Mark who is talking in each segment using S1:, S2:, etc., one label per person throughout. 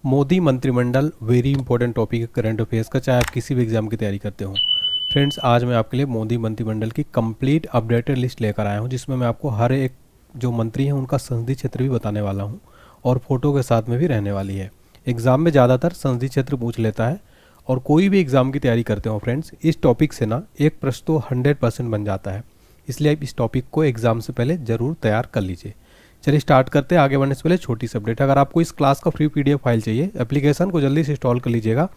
S1: मोदी मंत्रिमंडल very important topic है current affairs का, चाहे आप किसी भी एग्जाम की तैयारी करते हो। फ्रेंड्स, आज मैं आपके लिए मोदी मंत्रिमंडल की कंप्लीट अपडेटेड लिस्ट लेकर आया हूं, जिसमें मैं आपको हर एक जो मंत्री हैं उनका संसदीय क्षेत्र भी बताने वाला हूं और फोटो के साथ में भी रहने वाली है। एग्ज़ाम में ज़्यादातर संसदीय क्षेत्र पूछ लेता है और कोई भी एग्ज़ाम की तैयारी करते हो फ्रेंड्स, इस टॉपिक से ना एक प्रश्न तो 100% बन जाता है। इसलिए आप इस टॉपिक को एग्ज़ाम से पहले ज़रूर तैयार कर लीजिए। चलिए स्टार्ट करते हैं। आगे बढ़ने से पहले छोटी सी अपडेट, अगर आपको इस क्लास का फ्री पीडीएफ फाइल चाहिए, एप्लीकेशन को जल्दी से इंस्टॉल कर लीजिएगा।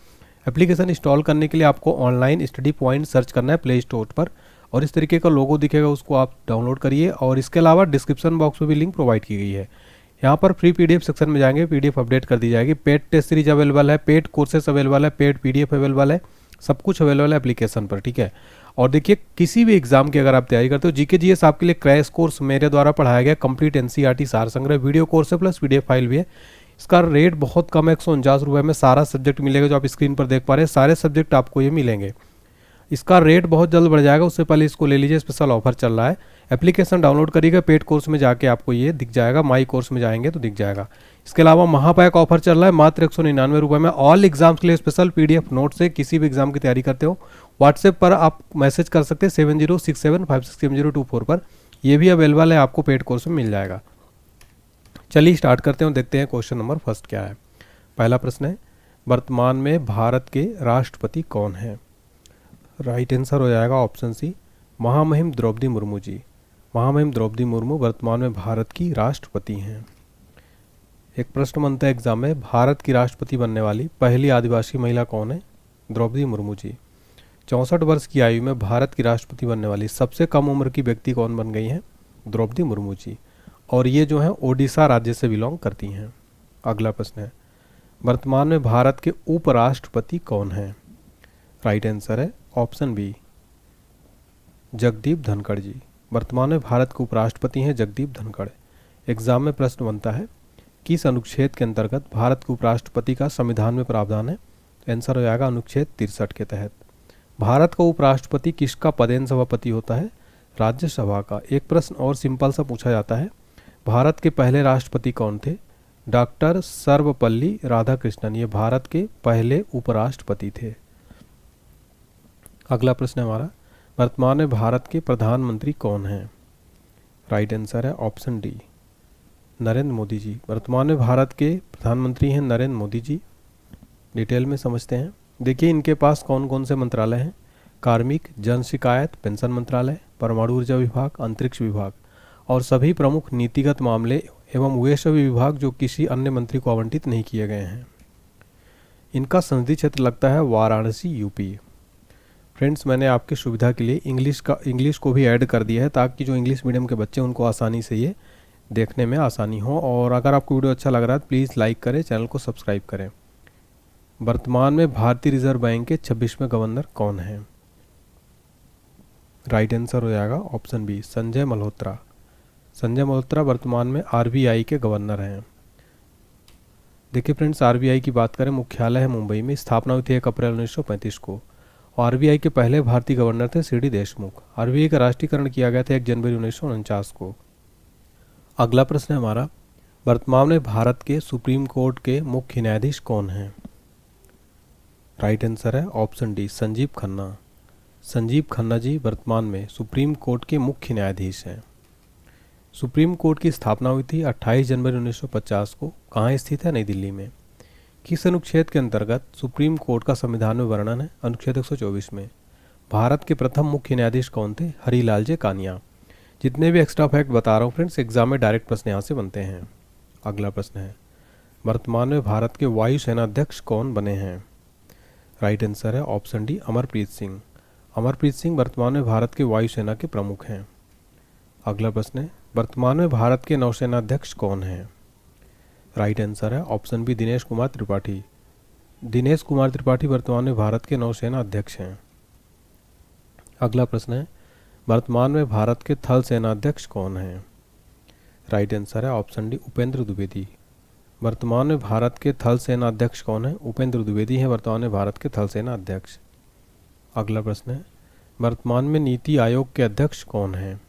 S1: एप्लीकेशन इंस्टॉल करने के लिए आपको ऑनलाइन स्टडी पॉइंट सर्च करना है प्ले स्टोर पर, और इस तरीके का लोगो दिखेगा, उसको आप डाउनलोड करिए। और इसके अलावा डिस्क्रिप्शन बॉक्स में भी लिंक प्रोवाइड की गई है। यहाँ पर फ्री पीडीएफ सेक्शन में जाएंगे, पीडीएफ अपडेट कर दी जाएगी। पेड टेस्ट सीरीज अवेलेबल है, पेड कोर्सेस अवेलेबल है, पेड पीडीएफ अवेलेबल है, सब कुछ अवेलेबल है एप्लीकेशन पर, ठीक है। और देखिए, किसी भी एग्जाम की अगर आप तैयारी करते हो, जीके जीएस आपके लिए क्रैश कोर्स मेरे द्वारा पढ़ाया गया कंप्लीट एनसीईआरटी सार संग्रह वीडियो कोर्स है, प्लस पीडीएफ फाइल भी है। इसका रेट बहुत कम है, 149 रुपये में सारा सब्जेक्ट मिलेगा। जो आप स्क्रीन पर देख पा रहे हैं सारे सब्जेक्ट आपको ये मिलेंगे। इसका रेट बहुत जल्द बढ़ जाएगा, उससे पहले इसको ले लीजिए, स्पेशल ऑफर चल रहा है। एप्लीकेशन डाउनलोड करिएगा, पेड कोर्स में जाके आपको ये दिख जाएगा, माई कोर्स में जाएंगे तो दिख जाएगा। इसके अलावा महापैक ऑफर चल रहा है मात्र 199 रुपये में, ऑल एग्जाम्स के लिए स्पेशल पीडीएफ नोट से। किसी भी एग्जाम की तैयारी करते हो व्हाट्सएप पर आप मैसेज कर सकते हैं 7067567024 पर, यह भी अवेलेबल है, आपको पेड कोर्स में मिल जाएगा। चलिए स्टार्ट करते हैं, देखते हैं क्वेश्चन नंबर फर्स्ट क्या है। पहला प्रश्न है, वर्तमान में भारत के राष्ट्रपति कौन है? राइट आंसर हो जाएगा ऑप्शन सी, महामहिम द्रौपदी मुर्मू जी। महामहिम द्रौपदी मुर्मू वर्तमान में भारत की राष्ट्रपति हैं। एक प्रश्न बनता है एग्जाम में, भारत की राष्ट्रपति बनने वाली पहली आदिवासी महिला कौन है? द्रौपदी मुर्मू जी। 64 वर्ष की आयु में भारत की राष्ट्रपति बनने वाली सबसे कम उम्र की व्यक्ति कौन बन गई हैं? द्रौपदी मुर्मू जी। और ये जो है ओडिशा राज्य से बिलोंग करती हैं। अगला प्रश्न है, वर्तमान में भारत के उपराष्ट्रपति कौन हैं? राइट आंसर है ऑप्शन बी, जगदीप धनखड़ जी। वर्तमान में भारत के उपराष्ट्रपति हैं जगदीप धनखड़। एग्जाम में प्रश्न बनता है, किस अनुच्छेद के अंतर्गत भारत के उपराष्ट्रपति का संविधान में प्रावधान है? आंसर हो जाएगा अनुच्छेद 63 के तहत। भारत का उपराष्ट्रपति किसका पदेन सभापति होता है? राज्यसभा का। एक प्रश्न और सिंपल सा पूछा जाता है, भारत के पहले राष्ट्रपति कौन थे? डॉक्टर सर्वपल्ली राधाकृष्णन, ये भारत के पहले उपराष्ट्रपति थे। अगला प्रश्न है हमारा, वर्तमान में भारत के प्रधानमंत्री कौन हैं? राइट आंसर है ऑप्शन डी, नरेंद्र मोदी जी। वर्तमान में भारत के प्रधानमंत्री हैं नरेंद्र मोदी जी। डिटेल में समझते हैं। देखिए, इनके पास कौन कौन से मंत्रालय हैं? कार्मिक, जन शिकायत, पेंशन मंत्रालय, परमाणु ऊर्जा विभाग, अंतरिक्ष विभाग, और सभी प्रमुख नीतिगत मामले एवं वे सभी विभाग जो किसी अन्य मंत्री को आवंटित नहीं किए गए हैं। इनका संसदीय क्षेत्र लगता है वाराणसी, यूपी। फ्रेंड्स, मैंने आपकी सुविधा के लिए इंग्लिश को भी ऐड कर दिया है, ताकि जो इंग्लिश मीडियम के बच्चे उनको आसानी से ये देखने में आसानी हो। और अगर आपको वीडियो अच्छा लग रहा है तो प्लीज़ लाइक करें, चैनल को सब्सक्राइब करें। वर्तमान में भारतीय रिजर्व बैंक के 26वें गवर्नर कौन हैं? राइट आंसर हो जाएगा ऑप्शन बी, संजय मल्होत्रा। संजय मल्होत्रा वर्तमान में आरबीआई के गवर्नर हैं। देखिए फ्रेंड्स, आरबीआई की बात करें, मुख्यालय है मुंबई में, स्थापना हुई थी 1 अप्रैल 1935 को। आरबीआई के पहले भारतीय गवर्नर थे सीडी देशमुख। आरबीआई का राष्ट्रीयकरण किया गया था 1 जनवरी 1949 को। अगला प्रश्न है हमारा, वर्तमान में भारत के सुप्रीम कोर्ट के मुख्य न्यायाधीश कौन हैं? राइट आंसर है ऑप्शन डी, संजीव खन्ना। संजीव खन्ना जी वर्तमान में सुप्रीम कोर्ट के मुख्य न्यायाधीश हैं। सुप्रीम कोर्ट की स्थापना हुई थी 28 जनवरी 1950 को। कहाँ स्थित है? नई दिल्ली में। किस अनुच्छेद के अंतर्गत सुप्रीम कोर्ट का संविधान में वर्णन है? अनुच्छेद 124 में। भारत के प्रथम मुख्य न्यायाधीश कौन थे? हरिलाल जे कानिया। जितने भी एक्स्ट्रा फैक्ट बता रहा हूँ फ्रेंड्स, एग्जाम में डायरेक्ट प्रश्न यहाँ से बनते हैं। अगला प्रश्न है, वर्तमान में भारत के वायुसेना अध्यक्ष कौन बने हैं? राइट आंसर है ऑप्शन डी, अमरप्रीत सिंह। अमरप्रीत सिंह वर्तमान में भारत के वायुसेना के प्रमुख हैं। अगला प्रश्न है, वर्तमान में भारत के नौसेना अध्यक्ष कौन हैं? राइट आंसर है ऑप्शन बी, दिनेश कुमार त्रिपाठी। दिनेश कुमार त्रिपाठी वर्तमान में भारत के नौसेना अध्यक्ष हैं। अगला प्रश्न है, वर्तमान में भारत के थल सेना अध्यक्ष कौन हैं? राइट आंसर है ऑप्शन डी, उपेंद्र द्विवेदी। वर्तमान में भारत के थल सेना अध्यक्ष कौन है? उपेंद्र द्विवेदी हैं वर्तमान में भारत के थल सेना अध्यक्ष। अगला प्रश्न है, वर्तमान में नीति आयोग के अध्यक्ष कौन हैं?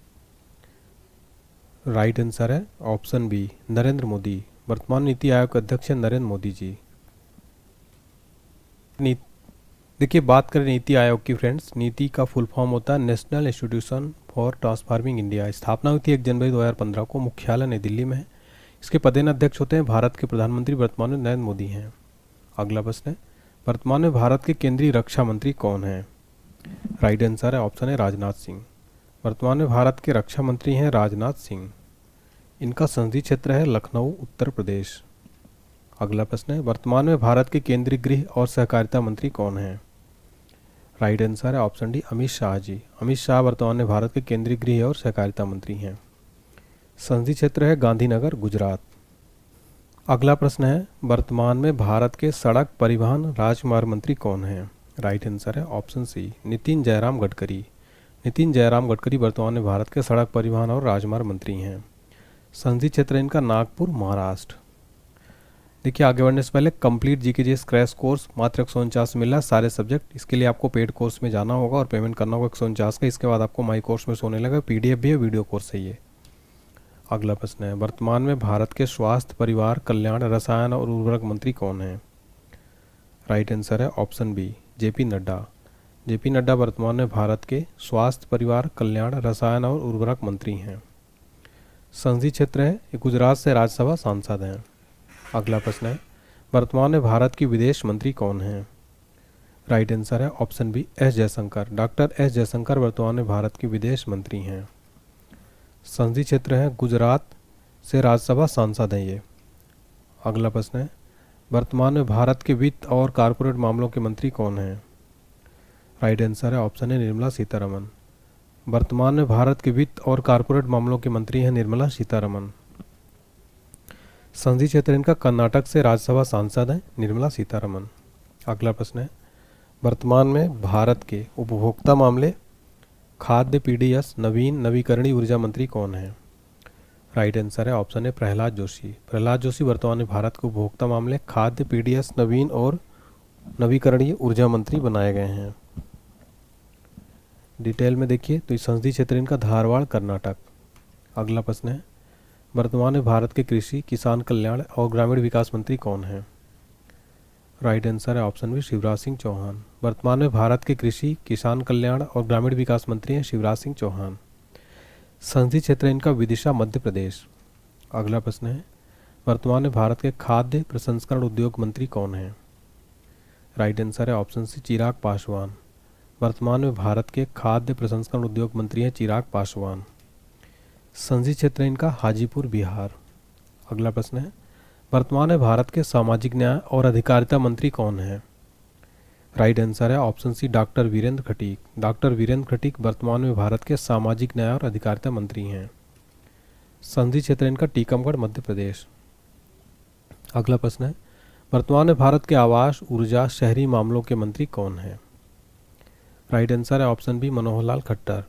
S1: राइट आंसर है ऑप्शन बी, नरेंद्र मोदी। वर्तमान नीति आयोग के अध्यक्ष हैं नरेंद्र मोदी जी। नीति, देखिए बात करें नीति आयोग की फ्रेंड्स, नीति का फुल फॉर्म होता है national institution for transforming India. स्थापना हुई थी 1 जनवरी 2015 को, मुख्यालय नई दिल्ली में है। इसके पदेन अध्यक्ष होते हैं भारत के प्रधानमंत्री, वर्तमान में नरेंद्र मोदी हैं। अगला प्रश्न है, वर्तमान में भारत के केंद्रीय रक्षा मंत्री कौन हैं? राइट आंसर है ऑप्शन है राजनाथ सिंह। वर्तमान में भारत के रक्षा मंत्री हैं राजनाथ सिंह। इनका संसदीय क्षेत्र है लखनऊ, उत्तर प्रदेश। अगला प्रश्न है, वर्तमान में भारत के केंद्रीय गृह और सहकारिता मंत्री कौन हैं? राइट आंसर है ऑप्शन डी अमित शाह जी। अमित शाह वर्तमान में भारत के केंद्रीय गृह और सहकारिता मंत्री हैं। संसदीय क्षेत्र है गांधीनगर, गुजरात। अगला प्रश्न है, वर्तमान में भारत के सड़क परिवहन राजमार्ग मंत्री कौन हैं? राइट आंसर है ऑप्शन सी नितिन जयराम गडकरी। नितिन जयराम गडकरी वर्तमान में भारत के सड़क परिवहन और राजमार्ग मंत्री हैं। संसदीय क्षेत्र इनका नागपुर, महाराष्ट्र। देखिए आगे बढ़ने से पहले कंप्लीट जीकेजीएस क्रैश कोर्स मात्र 149 मिल रहा है सारे सब्जेक्ट। इसके लिए आपको पेड कोर्स में जाना होगा और पेमेंट करना होगा 149 का। इसके बाद आपको माई कोर्स में सोने लगा, पीडीएफ भी है, वीडियो कोर्स है ये। अगला प्रश्न है, वर्तमान में भारत के स्वास्थ्य, परिवार कल्याण, रसायन और उर्वरक मंत्री कौन हैं? राइट आंसर है option B JP Nadda. JP Nadda वर्तमान में भारत के स्वास्थ्य, परिवार कल्याण, रसायन और उर्वरक मंत्री हैं। संसदीय क्षेत्र है गुजरात से राज्यसभा सांसद हैं। अगला प्रश्न है, वर्तमान में भारत की विदेश मंत्री कौन हैं? राइट आंसर है option B S Jaishankar. Doctor S Jaishankar वर्तमान में भारत के विदेश मंत्री हैं। संसदीय क्षेत्र है गुजरात से राज्यसभा सांसद हैं ये। अगला प्रश्न है, वर्तमान में भारत के वित्त और कारपोरेट मामलों के मंत्री कौन हैं? राइट आंसर है ऑप्शन ए निर्मला सीतारमन। वर्तमान में भारत के वित्त और कारपोरेट मामलों के मंत्री हैं निर्मला सीतारमन। संसदीय क्षेत्र इनका कर्नाटक से राज्यसभा सांसद हैं निर्मला सीतारमन। अगला प्रश्न है, वर्तमान में भारत के उपभोक्ता मामले, खाद्य, पीडीएस, नवीन नवीकरणीय ऊर्जा मंत्री कौन हैं? राइट आंसर है ऑप्शन ए प्रहलाद जोशी। प्रहलाद जोशी वर्तमान में भारत के उपभोक्ता मामले, खाद्य, पीडीएस, नवीन और नवीकरणीय ऊर्जा मंत्री बनाए गए हैं। डिटेल में देखिए तो संसदीय क्षेत्र इनका धारवाड़, कर्नाटक। अगला प्रश्न है, वर्तमान में भारत के कृषि, किसान कल्याण और ग्रामीण विकास मंत्री कौन हैं? राइट आंसर है ऑप्शन बी शिवराज सिंह चौहान। वर्तमान में भारत के कृषि, किसान कल्याण और ग्रामीण विकास मंत्री हैं शिवराज सिंह चौहान। संसदीय क्षेत्र इनका विदिशा, मध्य प्रदेश। अगला प्रश्न है, वर्तमान में भारत के खाद्य प्रसंस्करण उद्योग मंत्री कौन हैं? राइट आंसर है ऑप्शन सी चिराग पासवान। वर्तमान में भारत के खाद्य प्रसंस्करण उद्योग मंत्री हैं चिराग पासवान। संसदीय क्षेत्र इनका हाजीपुर, बिहार। अगला प्रश्न है, वर्तमान में भारत के सामाजिक न्याय और अधिकारिता मंत्री कौन हैं? राइट आंसर है option C doctor Virendra Khatik. Doctor Virendra Khatik वर्तमान में भारत के सामाजिक न्याय और अधिकारिता मंत्री हैं। संसदीय क्षेत्र इनका टीकमगढ़, मध्य प्रदेश। अगला प्रश्न है, वर्तमान में भारत के आवास, ऊर्जा, शहरी मामलों के मंत्री कौन हैं? राइट आंसर है ऑप्शन बी मनोहर लाल खट्टर।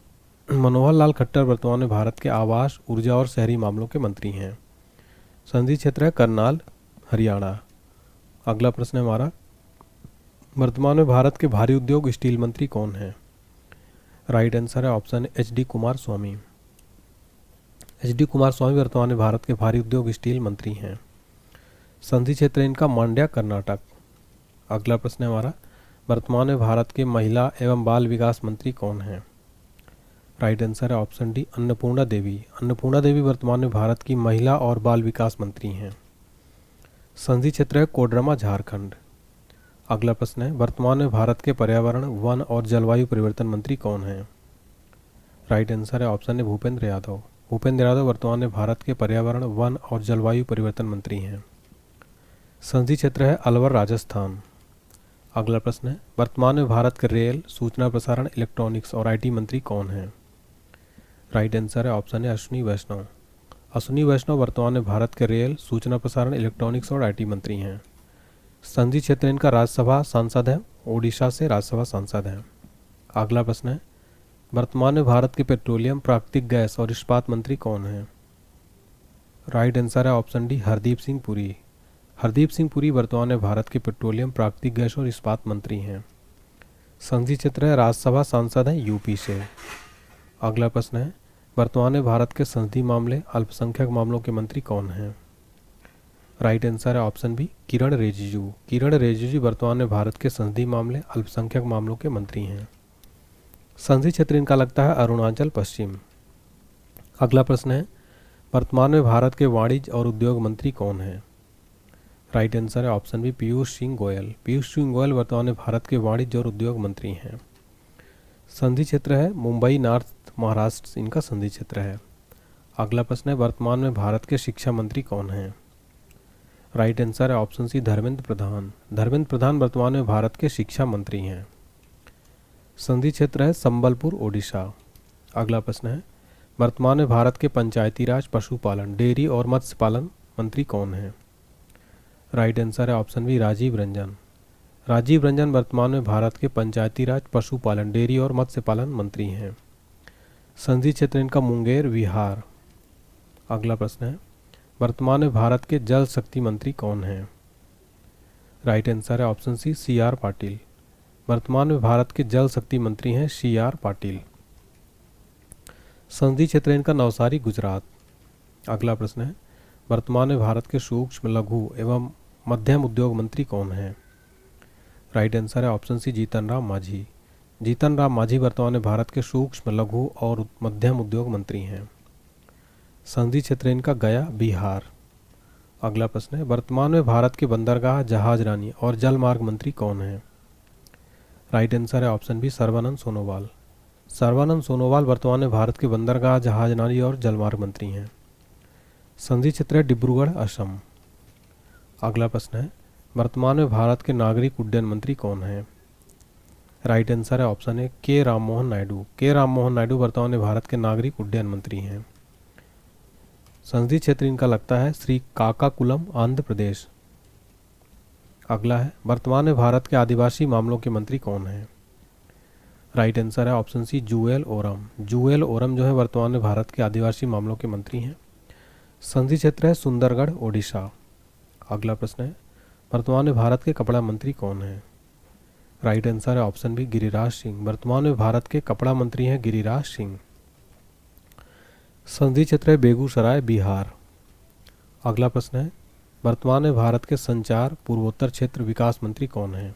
S1: मनोहर लाल खट्टर वर्तमान में भारत के आवास, ऊर्जा और शहरी मामलों के मंत्री हैं। संसदीय क्षेत्र है करनाल, हरियाणा। अगला प्रश्न है हमारा, वर्तमान में भारत के भारी उद्योग स्टील मंत्री कौन हैं? राइट आंसर है ऑप्शन एच डी कुमार स्वामी। एच डी कुमार स्वामी वर्तमान में भारत के भारी उद्योग स्टील मंत्री हैं। संसदीय क्षेत्र इनका मांड्या, कर्नाटक। अगला प्रश्न है हमारा, वर्तमान में भारत के महिला एवं बाल विकास मंत्री कौन हैं? राइट आंसर है ऑप्शन डी अन्नपूर्णा देवी। अन्नपूर्णा देवी वर्तमान में भारत की महिला और बाल विकास मंत्री हैं। संसदीय क्षेत्र है कोडरमा, झारखंड। अगला प्रश्न है, वर्तमान में भारत के पर्यावरण, वन और जलवायु परिवर्तन मंत्री कौन हैं? राइट आंसर है ऑप्शन है भूपेंद्र यादव। भूपेंद्र यादव वर्तमान में भारत के पर्यावरण, वन और जलवायु परिवर्तन मंत्री हैं। संसदीय क्षेत्र है अलवर, राजस्थान। अगला प्रश्न है, वर्तमान में भारत के रेल, सूचना प्रसारण, इलेक्ट्रॉनिक्स और आईटी मंत्री कौन हैं? राइट आंसर है ऑप्शन है अश्विनी वैष्णव। अश्विनी वैष्णव वर्तमान में भारत के रेल, सूचना प्रसारण, इलेक्ट्रॉनिक्स और आईटी मंत्री हैं। संसदीय क्षेत्र इनका राज्यसभा सांसद है, ओडिशा से राज्यसभा सांसद हैं। अगला प्रश्न है, वर्तमान में भारत के पेट्रोलियम, प्राकृतिक गैस और इस्पात मंत्री कौन हैं? राइट आंसर है ऑप्शन डी हरदीप सिंह पुरी। हरदीप सिंह पुरी वर्तमान में भारत के पेट्रोलियम, प्राकृतिक गैस और इस्पात मंत्री हैं। संसदीय क्षेत्र है राज्यसभा सांसद हैं यूपी से। अगला प्रश्न है, वर्तमान में भारत के संसदीय मामले, अल्पसंख्यक मामलों के मंत्री कौन हैं? राइट आंसर है ऑप्शन बी किरण रिजिजू। किरण रिजिजू वर्तमान में भारत के संसदीय मामले अल्पसंख्यक मामलों के मंत्री हैं। संसदीय क्षेत्र इनका लगता है अरुणाचल पश्चिम। अगला प्रश्न है वर्तमान में भारत के वाणिज्य और उद्योग मंत्री कौन हैं? राइट आंसर है ऑप्शन बी पीयूष सिंह गोयल। पीयूष सिंह गोयल वर्तमान में भारत के वाणिज्य और उद्योग मंत्री हैं। संसदीय क्षेत्र है मुंबई नॉर्थ महाराष्ट्र इनका संसदीय क्षेत्र है। अगला प्रश्न है वर्तमान में भारत के शिक्षा मंत्री कौन हैं? राइट आंसर है ऑप्शन सी धर्मेंद्र प्रधान। धर्मेंद्र प्रधान वर्तमान में भारत के शिक्षा मंत्री हैं। संसदीय क्षेत्र है संबलपुर ओडिशा। अगला प्रश्न है वर्तमान में भारत के पंचायती राज पशुपालन डेयरी और मत्स्य पालन मंत्री कौन हैं? राइट आंसर है ऑप्शन बी राजीव रंजन। राजीव रंजन वर्तमान में भारत के पंचायती राज पशुपालन डेयरी और मत्स्य पालन मंत्री हैं। संसदीय क्षेत्र इनका मुंगेर बिहार। अगला प्रश्न है वर्तमान में भारत के जल शक्ति मंत्री कौन हैं? राइट आंसर है option C C R Patil. वर्तमान में भारत के जल शक्ति मंत्री हैं सी आर पाटिल। संसदीय क्षेत्र इनका नवसारी गुजरात। अगला प्रश्न है वर्तमान में भारत के सूक्ष्म लघु एवं मध्यम उद्योग मंत्री कौन हैं? राइट आंसर है ऑप्शन सी जीतन राम मांझी। जीतन राम मांझी वर्तमान में भारत के सूक्ष्म लघु और मध्यम उद्योग मंत्री हैं। संसदीय क्षेत्र इनका गया बिहार। अगला प्रश्न है वर्तमान में भारत के बंदरगाह जहाजरानी और जलमार्ग मंत्री कौन हैं? राइट आंसर है ऑप्शन बी सर्बानंद सोनोवाल। सर्बानंद सोनोवाल वर्तमान में भारत के बंदरगाह जहाजरानी और जलमार्ग मंत्री हैं। संसदीय क्षेत्र है डिब्रूगढ़ असम। अगला प्रश्न है वर्तमान में भारत के नागरिक उड्डयन मंत्री कौन हैं? राइट आंसर है ऑप्शन ए के राममोहन नायडू। के राममोहन नायडू वर्तमान में भारत के नागरिक उड्डयन मंत्री हैं। संसदीय क्षेत्र इनका लगता है श्रीकाकुलम आंध्र प्रदेश। अगला है वर्तमान में भारत के आदिवासी मामलों के मंत्री कौन हैं? राइट आंसर है ऑप्शन सी जूएल ओरम। जूएल ओरम जो है वर्तमान में भारत के आदिवासी मामलों के मंत्री हैं। संसदीय क्षेत्र है सुंदरगढ़ ओडिशा। अगला प्रश्न है वर्तमान में भारत के कपड़ा मंत्री कौन हैं? राइट आंसर है ऑप्शन बी गिरिराज सिंह। वर्तमान में भारत के कपड़ा मंत्री हैं गिरिराज सिंह। संसदीय क्षेत्र है बेगूसराय बिहार। अगला प्रश्न है वर्तमान में भारत के संचार पूर्वोत्तर क्षेत्र विकास मंत्री कौन हैं?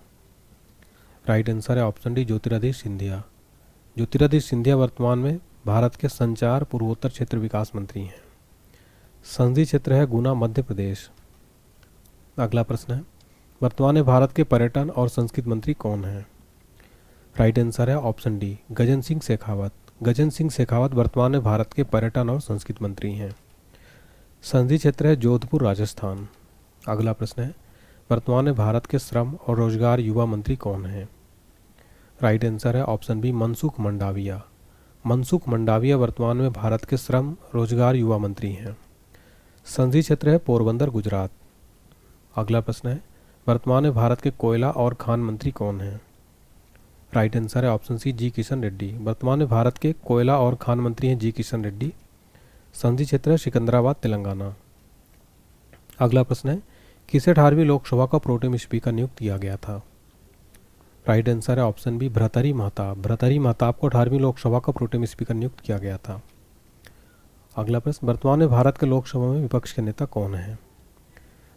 S1: राइट आंसर है ऑप्शन डी ज्योतिरादित्य सिंधिया। ज्योतिरादित्य सिंधिया वर्तमान में भारत के संचार पूर्वोत्तर क्षेत्र विकास मंत्री हैं। संसदीय क्षेत्र है गुना मध्य प्रदेश। अगला प्रश्न है वर्तमान में भारत के पर्यटन और संस्कृति मंत्री कौन हैं? राइट आंसर है ऑप्शन डी गजेंद्र सिंह शेखावत। गजेंद्र सिंह शेखावत वर्तमान में भारत के पर्यटन और संस्कृति मंत्री हैं। संसदीय क्षेत्र है जोधपुर राजस्थान। अगला प्रश्न है वर्तमान में भारत के श्रम और रोजगार युवा मंत्री कौन हैं? राइट आंसर है ऑप्शन बी मनसुख मंडाविया। मनसुख मंडाविया वर्तमान में भारत के श्रम रोजगार युवा मंत्री हैं। संसदीय क्षेत्र है पोरबंदर गुजरात। अगला प्रश्न है वर्तमान में भारत के कोयला और खान मंत्री कौन हैं? राइट आंसर है ऑप्शन सी जी किशन रेड्डी। वर्तमान में भारत के कोयला और खान मंत्री हैं जी किशन रेड्डी। संसदीय क्षेत्र है सिकंदराबाद तेलंगाना। अगला प्रश्न है किसे 18वीं लोकसभा का प्रोटेम स्पीकर नियुक्त किया गया था? राइट आंसर है ऑप्शन बी भर्तृहरि महताब। भर्तृहरि महताब को 18वीं लोकसभा का प्रोटेम स्पीकर नियुक्त किया गया था। अगला प्रश्न वर्तमान में भारत के लोकसभा में विपक्ष के नेता कौन हैं?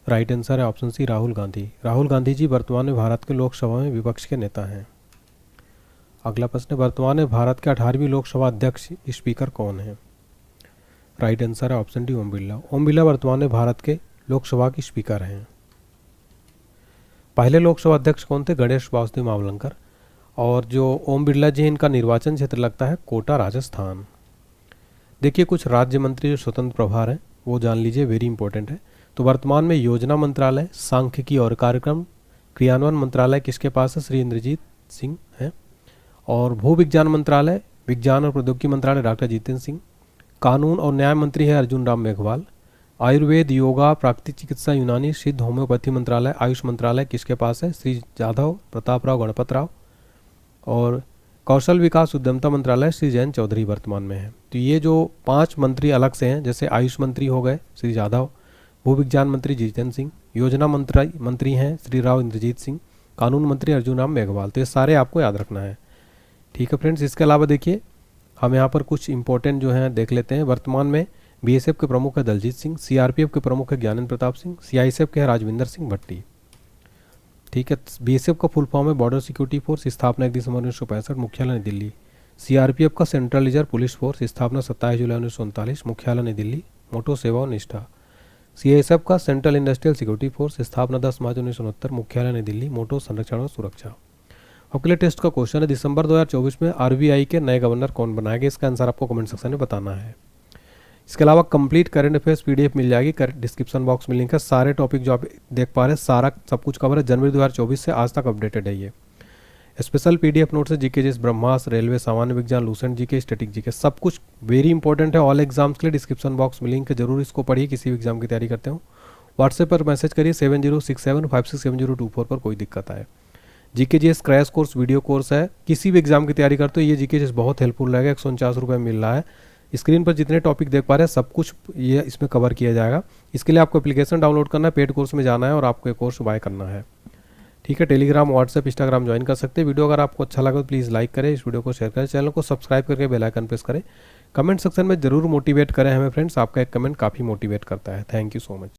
S1: राइट आंसर है ऑप्शन सी राहुल गांधी। राहुल गांधी जी वर्तमान में भारत के लोकसभा में विपक्ष के नेता हैं। अगला प्रश्न वर्तमान में भारत के 18वीं लोकसभा अध्यक्ष स्पीकर कौन हैं? राइट आंसर है ऑप्शन डी ओम बिरला। ओम बिरला वर्तमान में भारत के लोकसभा के स्पीकर हैं। पहले लोकसभा अध्यक्ष कौन थे? गणेश वासुदेव मावलंकर। और जो ओम बिरला जी इनका निर्वाचन क्षेत्र लगता है कोटा राजस्थान। देखिए कुछ राज्य मंत्री जो स्वतंत्र प्रभार हैं वो जान लीजिए, वेरी इंपॉर्टेंट है। तो वर्तमान में योजना मंत्रालय, सांख्यिकी और कार्यक्रम क्रियान्वयन मंत्रालय किसके पास है? श्री इंद्रजीत सिंह है। और भू विज्ञान मंत्रालय, विज्ञान और प्रौद्योगिकी मंत्रालय डॉक्टर जितेंद्र सिंह। कानून और न्याय मंत्री है अर्जुन राम मेघवाल। आयुर्वेद, योगा, प्राकृतिक चिकित्सा, यूनानी, सिद्ध, होम्योपैथी मंत्रालय, आयुष मंत्रालय किसके पास है? श्री जाधव प्रताप राव गणपत राव। और कौशल विकास उद्यमता मंत्रालय श्री जयंत चौधरी वर्तमान में है। तो ये जो 5 मंत्री अलग से हैं, जैसे आयुष मंत्री हो गए श्री जाधव, भू विज्ञान मंत्री जितेंद्र सिंह, योजना मंत्री हैं श्री राव इंद्रजीत सिंह, कानून मंत्री अर्जुन राम मेघवाल। तो ये सारे आपको याद रखना है, ठीक है फ्रेंड्स। इसके अलावा देखिए हम यहाँ पर कुछ इंपॉर्टेंट जो हैं देख लेते हैं। वर्तमान में बीएसएफ के प्रमुख है दलजीत सिंह, सीआरपीएफ के प्रमुख है ज्ञानेंद्र प्रताप सिंह, सीआईएसएफ के है राजविंदर सिंह भट्टी। ठीक है। बीएसएफ का फुल फॉर्म है बॉर्डर सिक्योरिटी फोर्स, स्थापना 1 दिसंबर 1965, मुख्यालय नई दिल्ली। सीआरपीएफ का सेंट्रल रिजर्व पुलिस फोर्स, स्थापना 27 जुलाई 1939, मुख्यालय नई दिल्ली, मोटो सेवा और निष्ठा। सीआईएसएफ का सेंट्रल इंडस्ट्रियल सिक्योरिटी फोर्स, स्थापना 10 मार्च 1969, मुख्यालय नई दिल्ली, मोटो संरक्षण और सुरक्षा। आपके लिए टेस्ट का क्वेश्चन है, दिसंबर 2024 में आरबीआई के नए गवर्नर कौन बनाया गया? इसका आंसर आपको कमेंट सेक्शन में बताना है। इसके अलावा कंप्लीट करंट अफेयर्स पीडीएफ मिल जाएगी, डिस्क्रिप्शन बॉक्स में लिंक है। सारे टॉपिक जो आप देख पा रहे हैं सारा सब कुछ कवर है, जनवरी 2024 से आज तक अपडेटेड है ये। स्पेशल पीडीएफ नोट्स है जीके जैसे ब्रह्मास्त्र, रेलवे, सामान्य विज्ञान, लूसेंट जीके, स्टैटिक जीके, सब कुछ वेरी इंपॉर्टेंट है ऑल एग्जाम्स के लिए। डिस्क्रिप्शन बॉक्स में लिंक है, जरूर इसको पढ़िए किसी भी एग्जाम की तैयारी करते हो। व्हाट्सएप पर मैसेज करिए 7067567024 पर कोई दिक्कत आए। GK GS crash course video course है, किसी भी एग्जाम की तैयारी करते हो ये जीके जीएस बहुत हेल्पफुल रहेगा। 149 रुपये मिल रहा है। स्क्रीन पर जितने टॉपिक देख पा रहे हैं सब कुछ ये इसमें कवर किया जाएगा। इसके लिए आपको एप्लीकेशन डाउनलोड करना है, पेड कोर्स में जाना है और आपको ये कोर्स बाय करना है। ठीक है। टेलीग्राम, व्हाट्सएप, इंस्टाग्राम ज्वाइन कर सकते हैं। वीडियो अगर आपको अच्छा लगा तो प्लीज़ लाइक करें, इस वीडियो को शेयर करें, चैनल को सब्सक्राइब करके बेल आइकन प्रेस करें। कमेंट सेक्शन में जरूर मोटिवेट करें हमें फ्रेंड्स, आपका एक कमेंट काफ़ी मोटिवेट करता है। Thank you so much.